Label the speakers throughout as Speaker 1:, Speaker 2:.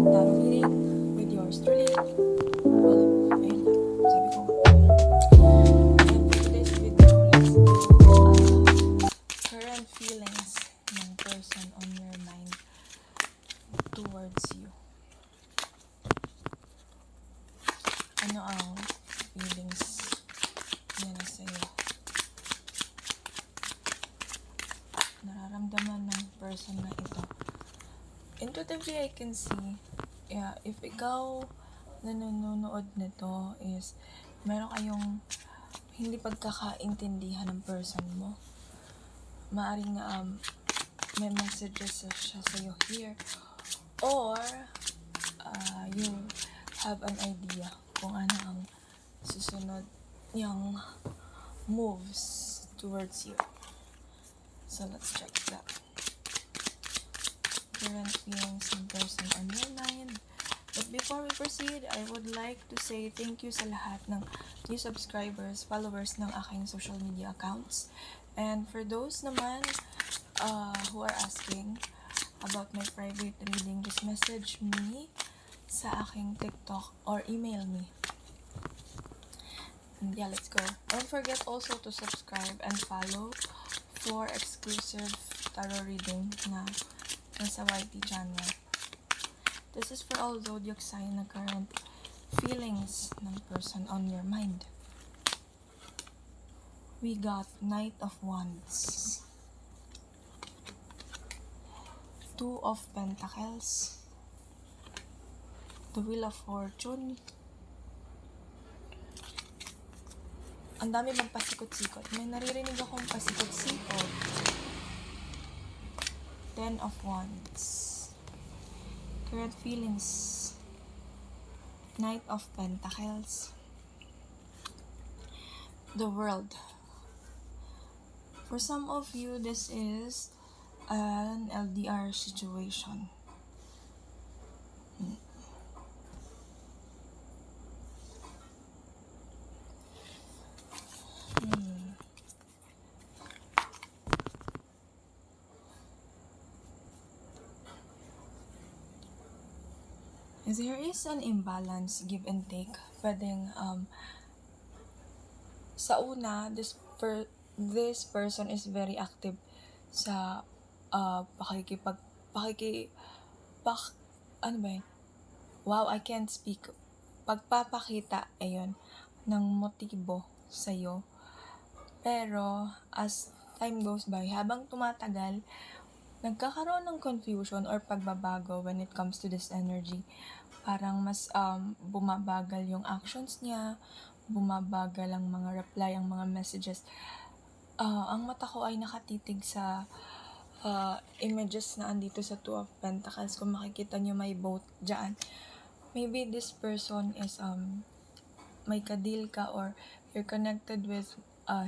Speaker 1: tarot reading with yours truly. Well, ayun na. Sabi ko nga. And for today's video, let's do current feelings ng person on your mind towards you. Ano ang feelings niya na sa'yo? Nararamdaman ng person na ito. Intuitively, I can see, if ikaw na nanonood nito is meron kayong hindi pagkakaintindihan ng person mo, maaring may messages siya sa'yo here, or you have an idea kung ano ang susunod niyang moves towards you. So let's check that. Current feelings ng person on your mind. But before we proceed, I would like to say thank you sa lahat ng new subscribers, followers ng aking social media accounts. And for those naman who are asking about my private reading, just message me sa aking TikTok or email me. And yeah, let's go. Don't forget also to subscribe and follow for exclusive tarot reading na nasa YT channel. This is for all zodiac sign na current feelings ng person on your mind. We got Knight of Wands, Two of Pentacles, the Wheel of Fortune. Ang dami bang pasikot-sikot? May naririnig akong pasikot-sikot. Ten of Wands. Current feelings. Knight of Pentacles. The World. For some of you, this is an LDR situation. There is an imbalance, give and take. Pwedeng, sa una, this person is very active sa ano ba yun? Wow, I can't speak. Pagpapakita, ayun, ng motibo sa'yo. Pero, as time goes by, habang tumatagal, nagkakaroon ng confusion or pagbabago when it comes to this energy. Parang mas bumabagal yung actions niya, bumabagal ang mga reply, ang mga messages. Ang mata ko ay nakatitig sa images na andito sa Two of Pentacles. Kung makikita nyo may boat dyan. Maybe this person is may kadil ka or you're connected with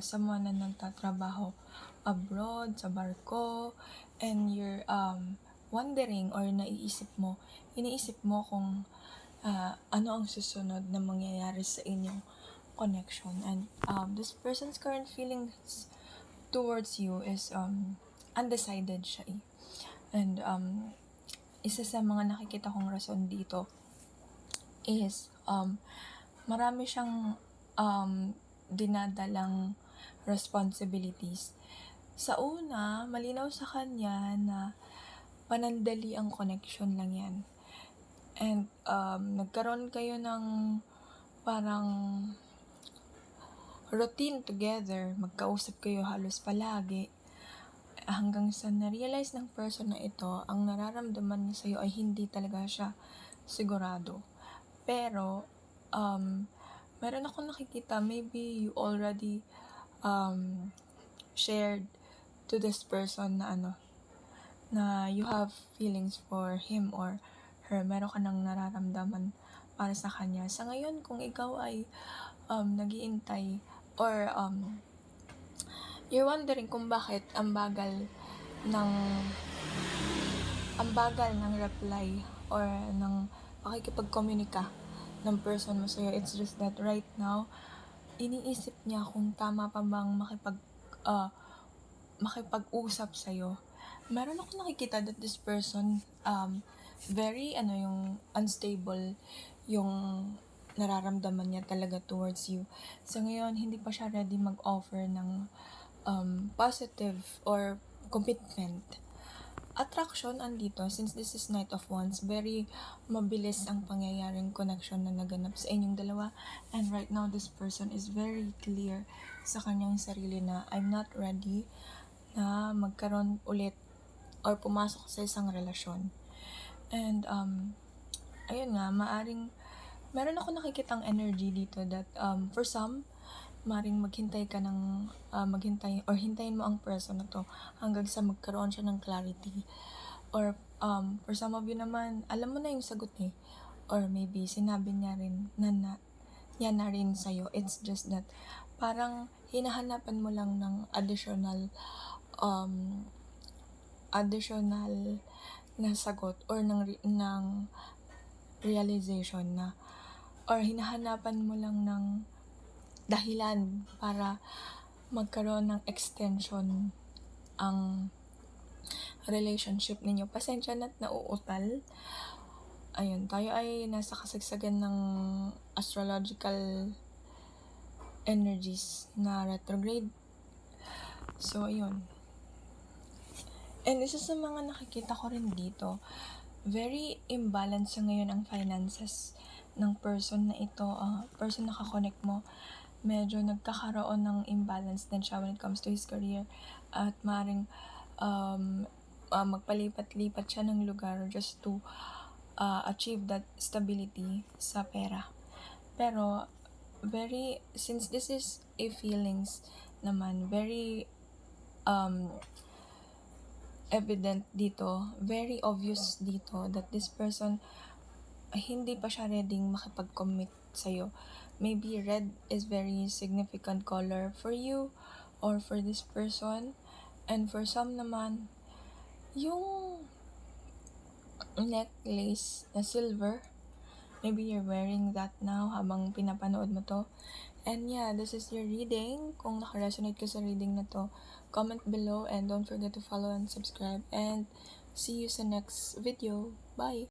Speaker 1: someone na nagtatrabaho abroad, sa barko, and you're wondering or iniisip mo kung ano ang susunod na mangyayari sa inyong connection. And this person's current feelings towards you is undecided siya eh. And isa sa mga nakikita kong rason dito is marami siyang dinadalang responsibilities. Sa una, malinaw sa kanya na panandali ang connection lang yan. And nagkaroon kayo ng parang routine together, magkausap kayo halos palagi, hanggang sa na-realize ng person na ito, ang nararamdaman niya sa'yo ay hindi talaga siya sigurado. Pero, meron akong nakikita, maybe you already shared to this person na you have feelings for him or her, meron ka nang nararamdaman para sa kanya. Sa ngayon, kung ikaw ay nag-iintay or you're wondering kung bakit ang bagal ng reply or ng pakikipag-komunika ng person mo sa'yo, it's just that right now, iniisip niya kung tama pa bang makipag-usap sa'yo. Meron ako nakikita that this person very yung unstable yung nararamdaman niya talaga towards you. So ngayon, hindi pa siya ready mag-offer ng positive or commitment. Attraction andito, since this is Knight of Wands, very mabilis ang pangyayaring connection na naganap sa inyong dalawa. And right now, this person is very clear sa kanyang sarili na I'm not ready na magkaroon ulit or pumasok sa isang relasyon. And ayun nga, meron ako nakikitang energy dito that for some, maring maghintay ka ng hintayin mo ang person na to hanggang sa magkaroon siya ng clarity. Or for some of you naman, alam mo na yung sagot eh. Or maybe sinabi niya rin niya na rin sa'yo. It's just that parang hinahanapan mo lang ng additional na sagot or ng realization na, or hinahanapan mo lang ng dahilan para magkaroon ng extension ang relationship ninyo. Pasensya na't nauutal. Ayun, tayo ay nasa kasagsagan ng astrological energies na retrograde. So, ayun. And isa sa mga nakikita ko rin dito, very imbalance sa ngayon ang finances ng person na ito, person na kakonect mo. Medyo nagkakaroon ng imbalance din siya when it comes to his career, at maring magpalipat-lipat siya ng lugar just to achieve that stability sa pera. Pero since this is a feelings naman, very evident dito, very obvious dito that this person hindi pa siya ready makipag-commit sa'yo. Maybe red is very significant color for you or for this person. And for some naman, yung necklace na silver, maybe you're wearing that now habang pinapanood mo to. And yeah, this is your reading. Kung naka-resonate ka sa reading na to, comment below and don't forget to follow and subscribe. And see you sa next video. Bye!